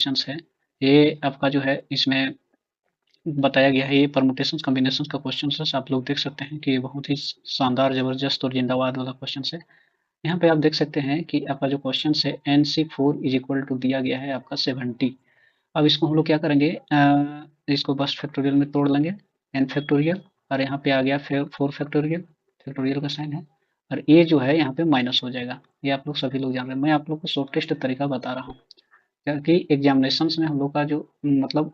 Questions है, ये आपका जो है इसमें बताया गया है, ये परमुटेशंस कॉम्बिनेशंस का क्वेश्चन है। आप लोग देख सकते हैं कि ये बहुत ही शानदार, जबरदस्त और जिंदाबाद वाला क्वेश्चन है। यहाँ पे आप देख सकते हैं कि आपका जो क्वेश्चन है NC4 इज इक्वल टू दिया गया है आपका 70। अब इसको हम लोग क्या करेंगे, इसको बस फैक्टोरियल में तोड़ लेंगे, n फैक्टोरियल, और यहाँ पे आ गया फिर 4 फैक्टोरियल, फैक्टोरियल का साइन है, और ये जो है यहाँ पे माइनस हो जाएगा। ये आप लोग सभी लोग जान रहे हैं, मैं आप लोग को शॉर्टेस्ट तरीका बता रहा हूँ, क्योंकि एग्जामिनेशंस में हम लोग का जो मतलब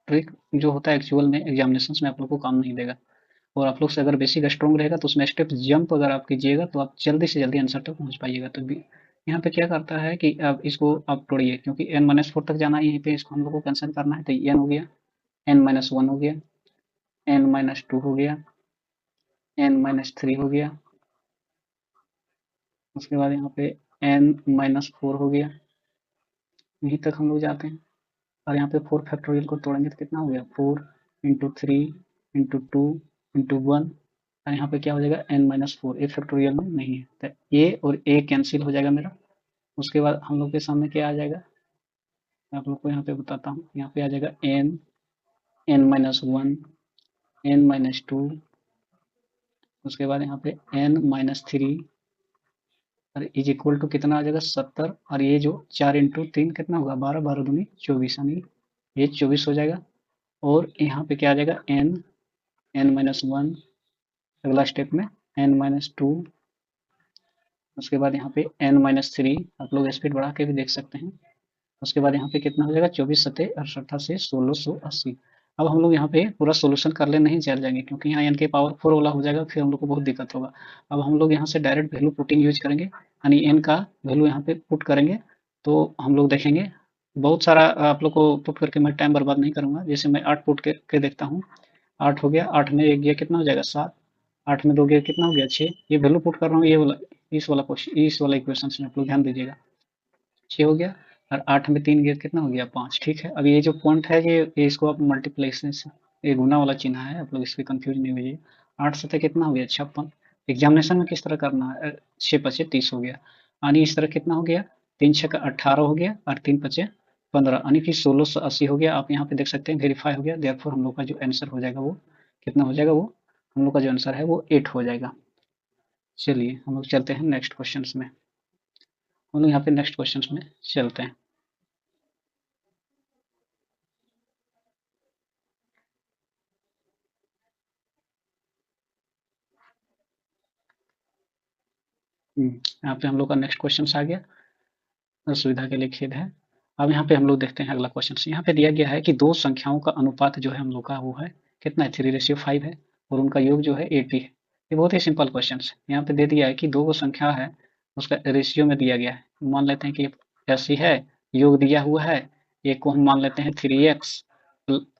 ट्रिक जो होता है एक्चुअल में एग्जामिनेशंस में आप लोग को काम नहीं देगा। और आप लोग से अगर बेसिक स्ट्रॉन्ग रहेगा तो उसमें स्टेप जंप अगर आप कीजिएगा तो आप जल्दी से जल्दी आंसर तक पहुंच पाइएगा। तो यहाँ पे क्या करता है कि अब इसको आप तोड़िए, क्योंकि n-4 तक जाना है, यहीं पे इसको हम लोग को कैंसिल करना है, तो n हो गया, n-1 हो गया, n-2 हो गया, n-3 हो गया, उसके बाद यहाँ पे n-4 हो गया, यहीं तक हम लोग जाते हैं। और यहाँ पे 4 फैक्टोरियल को तोड़ेंगे तो कितना हो गया, 4 इंटू 3 इंटू 2 इंटू 1, और यहाँ पे क्या हो जाएगा n-4, ए फैक्टोरियल में नहीं है तो ए और ए कैंसिल हो जाएगा मेरा। उसके बाद हम लोग के सामने क्या आ जाएगा, मैं आप लोग को यहाँ पे बताता हूँ, यहाँ पे आ जाएगा n-1, n-2, उसके बाद यहाँ पे n-3, और इज इक्वल टू कितना आ जाएगा 70, और ये जो 4 इंटू 3 कितना होगा 12, 12 दूनी 24, यानी ये 24 हो जाएगा। और यहाँ पे क्या आ जाएगा n-1 अगला स्टेप में, n-2, उसके बाद यहाँ पे n-3, आप लोग स्पीड बढ़ा के भी देख सकते हैं। उसके बाद यहाँ पे कितना हो जाएगा 24 सत्ते 68 से 1680। अब हम लोग यहाँ पे पूरा सोल्यूशन कर ले नहीं चल जाएंगे, क्योंकि यहाँ n के पावर 4 वाला हो जाएगा, फिर हम लोग को बहुत दिक्कत होगा। अब हम लोग यहाँ से डायरेक्ट वैल्यू पुटिंग यूज करेंगे, यानी n का वैल्यू यहाँ पे पुट करेंगे, तो हम लोग देखेंगे बहुत सारा आप लोग को पुट करके मैं टाइम बर्बाद नहीं करूंगा। जैसे मैं 8 पुट के देखता हूँ, 8 हो गया, 8 में एक गया कितना हो जाएगा 7, 8 में 2 गया कितना हो गया 6, ये वैल्यू पुट कर रहा हूँ, ये वाला इस वाला क्वेश्चन, इस वाला इक्वेशन में आप लोग ध्यान दीजिएगा, 6 हो गया, और 8 में 3 गया कितना हो गया 5। ठीक है, अब ये जो पॉइंट है ये इसको आप मल्टीप्लिकेशन से, ये गुना वाला चिन्ह है, आप लोग इसमें कंफ्यूज नहीं होइए। 8 से कितना हो गया 56, एग्जामिनेशन में किस तरह करना है, 6 पचे 30 हो गया, यानी इस तरह कितना हो गया 3 छः का 18 हो गया, और 3 पचे 15, यानी कि 1680 हो गया। आप यहाँ पे देख सकते हैं वेरीफाई हो गया, देयरफॉर हम लोग का जो आंसर हो जाएगा वो कितना हो जाएगा, वो हम लोग का जो आंसर है वो 8 हो जाएगा। चलिए हम लोग चलते हैं नेक्स्ट क्वेश्चन में, हम लोग यहाँ पे नेक्स्ट क्वेश्चन में चलते हैं। यहाँ पे हम लोग का नेक्स्ट क्वेश्चन आ गया, सुविधा के लिए खेद है। अब यहाँ पे हम लोग देखते हैं अगला क्वेश्चन। यहाँ पे दिया गया है कि दो संख्याओं का अनुपात जो है हम लोग का वो है कितना है, 3:5 है, और उनका योग जो है 80 है। ये बहुत ही सिंपल क्वेश्चन है। यहाँ पे दे दिया है कि दो संख्या है, उसका रेशियो में दिया गया है। मान लेते हैं कि ऐसी है, योग दिया हुआ है, एक को हम मान लेते हैं 3x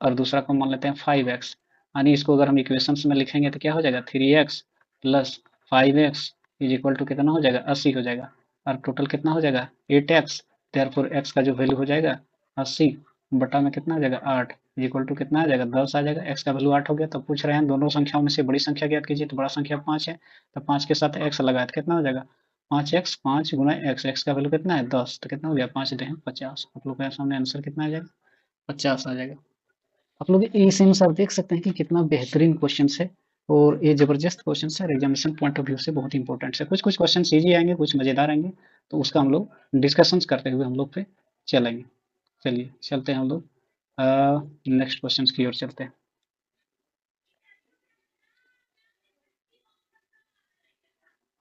और दूसरा को मान लेते हैं 5x, यानी इसको अगर हम इक्वेशंस में लिखेंगे तो क्या हो जाएगा 3x plus 5x is equal to कितना हो जाएगा 80 हो जाएगा, और टोटल कितना हो जाएगा 8x, देयरफॉर x का जो वैल्यू हो जाएगा 80 बटा में कितना आ जाएगा 8 इक्वल टू कितना आ जाएगा 10 आ जाएगा। x का वैल्यू 8 हो गया, तो पूछ रहे हैं दोनों संख्याओं में से बड़ी संख्या ज्ञात कीजिए, तो बड़ा संख्या 5 है, तो 5 के साथ x लगाया तो कितना हो जाएगा 5x, 5 गुना x का वैल्यू कितना है 10, तो कितना हो गया 5 दें 50। आप लोग के सामने आंसर कितना आ जाएगा 50 आ जाएगा। आप लोग इस में आप देख सकते हैं कि कितना बेहतरीन क्वेश्चन है, और ये जबरदस्त क्वेश्चन है, एग्जामिनेशन पॉइंट ऑफ व्यू से बहुत इंपॉर्टेंट है। कुछ कुछ क्वेश्चन इजी आएंगे, कुछ मजेदार आएंगे, तो उसका हम लोग डिस्कशंस करते हुए हम लोग पे चलेंगे। चलिए चलते हैं हम लोग नेक्स्ट क्वेश्चन की ओर चलते हैं।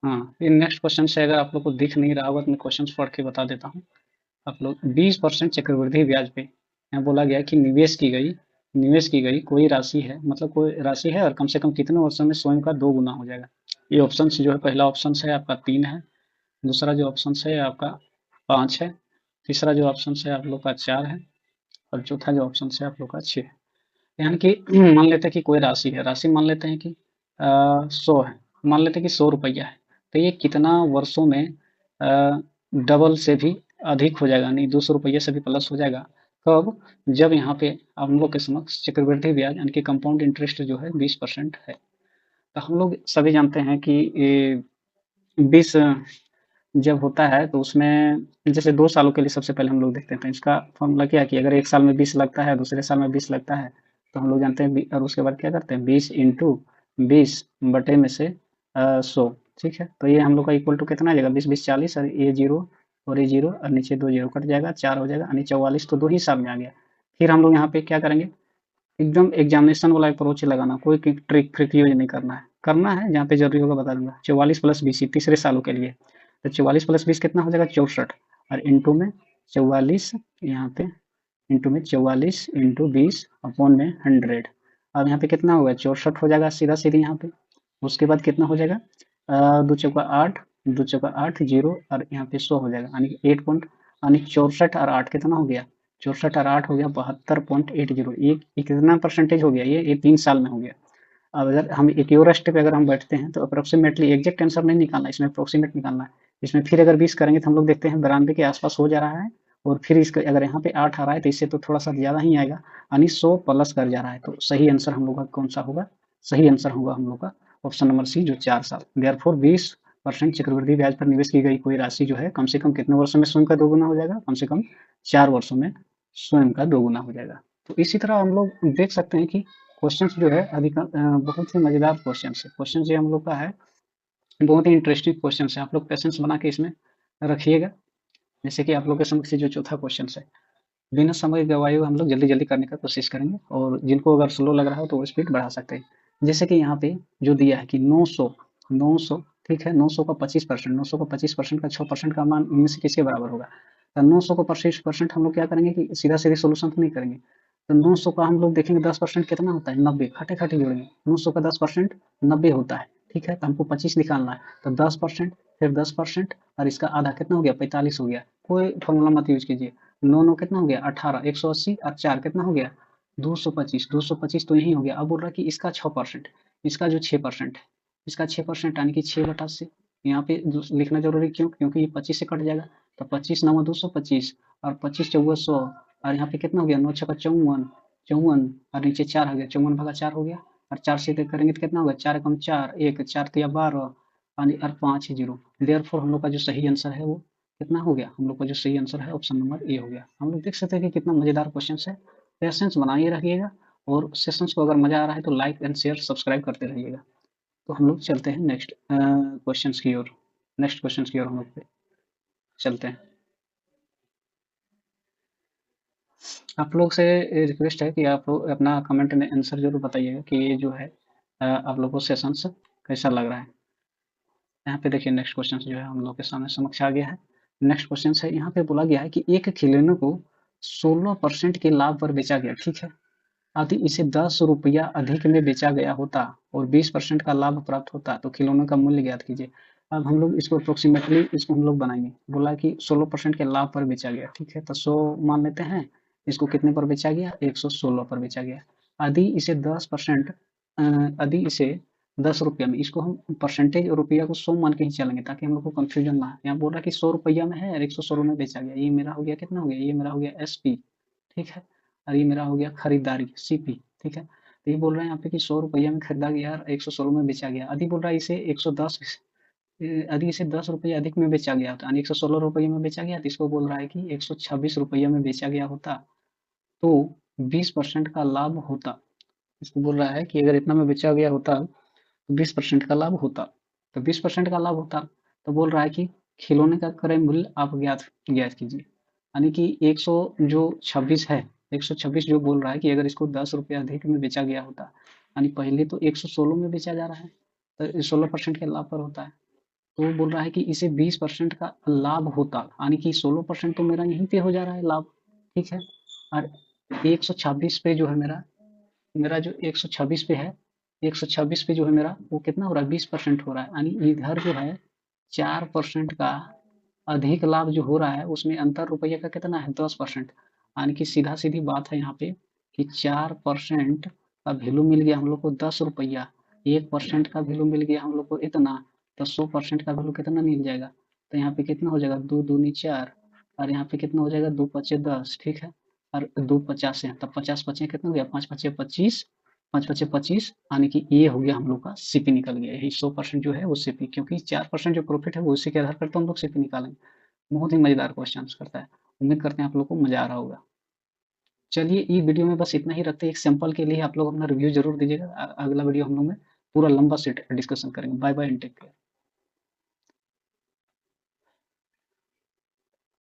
हाँ, ये नेक्स्ट क्वेश्चन से अगर आप लोग को दिख नहीं रहा होगा तो मैं क्वेश्चन पढ़ के बता देता हूँ। आप लोग 20% चक्रवृद्धि ब्याज पे यहाँ बोला गया कि निवेश की गई कोई राशि है, मतलब कोई राशि है और कम से कम कितने वर्षों में स्वयं का 2 गुना हो जाएगा। ये ऑप्शन जो है, पहला ऑप्शन है आपका 3 है, दूसरा जो ऑप्शन है आपका 5 है, तीसरा जो ऑप्शन है आप लोग का 4 है, और चौथा जो ऑप्शन है आप लोग का 6 है। यानी कि मान लेते हैं कि कोई राशि है, राशि मान लेते हैं कि 100 है, मान लेते हैं कि 100 रुपया है, तो ये कितना वर्षों में डबल से भी अधिक हो जाएगा, नहीं 200 रुपये से भी प्लस हो जाएगा। कब, जब यहाँ पे हम लोग के समक्ष चक्रवृद्धि ब्याज यानी कि कंपाउंड इंटरेस्ट जो है 20% है। तो हम लोग सभी जानते हैं कि 20 जब होता है तो उसमें जैसे 2 सालों के लिए सबसे पहले हम लोग देखते हैं, तो इसका फ़ॉर्मूला क्या है कि अगर 1 साल में 20 लगता है, दूसरे साल में 20 लगता है, तो हम लोग जानते हैं और उसके बाद क्या करते हैं 20 इंटू 20 बटे में से 100, ठीक है। तो ये हम लोग का इक्वल टू कितना आ जाएगा 20 20 40 और ये 0 और ये 0 और नीचे 2 0 कट जाएगा, 4 हो जाएगा यानी 44, तो 2 ही साल में आ गया। फिर हम लोग यहाँ पे क्या करेंगे, एकदम एग्जामिनेशन वाला अप्रोच ही लगाना, कोई ट्रिक फ्रिक यूज नहीं करना है जहाँ पे जरूरी होगा बता दूंगा। 44 प्लस 20 तीसरे सालों के लिए, तो 44 प्लस 20 कितना हो जाएगा 64 और इंटू में 44 यहाँ पे इंटू में 44 इंटू 20 अपॉन में 100। अब यहाँ पे कितना होगा 64 हो जाएगा सीधा सीधी यहाँ पे। उसके बाद कितना हो जाएगा 2 चौका 8, 2 चौका 8 जीरो और यहाँ पे 100 हो जाएगा यानी 8 पॉइंट यानी 64 और 8 कितना हो गया 64 और 8 हो गया 72.80। ये कितना परसेंटेज हो गया ये 3 साल में हो गया। अब अगर हम एक यूरोस्ट पे अगर हम बैठते हैं तो अप्रोक्सीमेटली एग्जैक्ट आंसर नहीं निकालना, इसमें अप्रोक्सीमेट निकालना है। इसमें फिर अगर 20 करेंगे तो हम लोग देखते हैं 92 के आसपास हो जा रहा है, और फिर इसका अगर यहाँ पे 8 आ रहा है तो इससे तो थोड़ा सा ज़्यादा ही आएगा यानी 100 प्लस कर जा रहा है। तो सही आंसर हम लोग का कौन सा होगा, सही आंसर होगा हम लोग का ऑप्शन नंबर सी जो 4 साल। देयरफॉर 20% चक्रवृद्धि ब्याज पर निवेश की गई कोई राशि जो है कम से कम कितने वर्षों में स्वयं का दोगुना हो जाएगा, कम से कम 4 वर्षों में स्वयं का दोगुना हो जाएगा। तो इसी तरह हम लोग देख सकते हैं कि क्वेश्चंस जो है बहुत ही मजेदार क्वेश्चंस है। क्वेश्चन जो हम लोग का है बहुत ही इंटरेस्टिंग क्वेश्चन है, आप लोग पेशेंस बना के इसमें रखिएगा। जैसे कि आप लोग के समक्ष जो चौथा क्वेश्चन है, बिना समय गवाए हुए हम लोग जल्दी जल्दी करने का कोशिश करेंगे, और जिनको अगर स्लो लग रहा हो तो वो स्पीड बढ़ा सकते हैं। जैसे कि यहाँ पे जो दिया है कि 900 ठीक है, 900 का 25%, 900 का 25% का 6% का मान इनमें से किसके बराबर होगा। तो 900 को 25% हम लोग क्या करेंगे कि सीधा सीधे सोल्यूशन तो नहीं करेंगे, तो 900 का हम लोग देखेंगे 10% कितना होता है 90, खटे खटे जोड़ेंगे 900 का 10% 90 होता है, ठीक है। तो हमको 25 निकालना है, तो 10% फिर 10% और इसका आधा कितना हो गया 45 हो गया। कोई फॉर्मूला मत यूज कीजिए, 9 9 कितना हो गया 18, 180 और 4 कितना हो गया 225, 225 तो यही हो गया। अब बोल रहा है कि इसका 6%, इसका जो 6% है, इसका 6% यानी कि 6/8 यहाँ पे लिखना जरूरी क्यों, क्योंकि ये 25 से कट जाएगा। तो 25 9 225 और 25 चौवा 100 और यहाँ पे कितना हो गया 9 6 54, 54 और नीचे 4 हो गया, 54 भागा 4 हो गया और 4 से करेंगे तो कितना होगा 4 कम 4 1 4 तिया 12 और 5 जीरो। देयरफॉर हम लोग का जो सही आंसर है वो कितना हो गया, हम लोग का जो सही आंसर है ऑप्शन नंबर ए हो गया। हम लोग देख सकते हैं कि कितना मजेदार क्वेश्चन है। पेशेंस बनाए रखिएगा, और सेशंस को अगर मजा आ रहा है तो लाइक एंड शेयर सब्सक्राइब करते रहिएगा। तो हम लोग चलते हैं नेक्स्ट क्वेश्चन की ओर, नेक्स्ट क्वेश्चन की ओर हम लोग चलते हैं। आप लोग से रिक्वेस्ट है कि आप लोग अपना कमेंट में आंसर जरूर बताइएगा कि ये जो है आप लोगों को सेशंस कैसा लग रहा है। यहाँ पे देखिए नेक्स्ट क्वेश्चन जो है हम लोग के सामने समक्ष आ गया है। नेक्स्ट क्वेश्चन है, यहाँ पे बोला गया है कि एक खिलौने को 16% के लाभ पर बेचा गया, ठीक है। यदि इसे 10 रुपया अधिक में बेचा गया होता और 20% का लाभ प्राप्त होता तो खिलौने का मूल्य ज्ञात कीजिए। अब हम लोग इसको अप्रोक्सीमेटली इसको हम लोग बनाएंगे। बोला कि 16% के लाभ पर बेचा गया, ठीक है, तो 100 मान लेते हैं। इसको कितने पर बेचा गया 116 पर बेचा गया। यदि इसे 10% यदि इसे 10 रुपया में, इसको हम परसेंटेज और रुपया को 100 मान के ही चलेंगे ताकि हम लोग को कंफ्यूजन ना है। यहाँ बोल रहा है कि 100 रुपया में है और 116 में बेचा गया, ये मेरा हो गया कितना हो गया, ये मेरा हो गया एसपी, ठीक है, और ये मेरा हो गया खरीदारी सीपी, ठीक है। तो ये बोल रहे हैं यहाँ पे कि 100 रुपया में खरीदा गया और 116 में बेचा गया। यदि बोल रहा है इसे 110, यदि इसे 10 रुपये अधिक में बेचा गया होता यानी 116 रुपये में बेचा गया, तो इसको बोल रहा है कि 126 रुपये में बेचा गया होता तो 20% का लाभ होता। इसको बोल रहा है कि अगर इतना में बेचा गया होता तो 20% का लाभ होता, तो 20% का लाभ होता। तो बोल रहा है कि खिलौने का क्रय मूल्य आप ज्ञात ज्ञात कीजिए, यानी कि 100 जो 26 है, 126 जो बोल रहा है कि अगर इसको 10 रुपये अधिक में बेचा गया होता, यानी पहले तो 116 में बेचा जा रहा है तो 16% के लाभ पर होता है। तो वो बोल रहा है कि इसे 20% का लाभ होता, यानी कि 16% तो मेरा यहीं पे हो जा रहा है लाभ, ठीक है। और 126 पे जो है मेरा मेरा जो 126 पे है, 126 पे जो है मेरा वो कितना हो रहा है 20% हो रहा है, यानी इधर जो है 4% का अधिक लाभ जो हो रहा है उसमें अंतर रुपये का कितना है 10%। यानी कि सीधा सीधी बात है यहाँ पे कि 4% का वैल्यू मिल गया हम लोग को 10 रुपया, 1% का वैल्यू मिल गया हम लोग को इतना, तो 100% का वैल्यू कितना मिल जाएगा। तो यहाँ पे कितना हो जाएगा 2 दूनी 4 और यहाँ पे कितना हो जाएगा 2 पचे 10, ठीक है, और 2 50 है तब 50 पचे कितना हो गया 5 पचे 25 5 पचे 25, यानी कि ये हो गया हम लोग का सीपी निकल गया। यही 100% जो है वो सीपी, क्योंकि 4% जो प्रॉफिट है वो उसी के आधार पर तो हम लोग सीपी निकालेंगे। बहुत ही मजेदार क्वेश्चन करता है। उम्मीद करते हैं आप लोग को मजा आ रहा होगा। चलिए, ये वीडियो में बस इतना ही रखते हैं। एक सैंपल के लिए आप लोग अपना रिव्यू जरूर दीजिएगा। अगला वीडियो हम लोग में पूरा लंबा सेट डिस्कशन करेंगे। Bye bye and take care.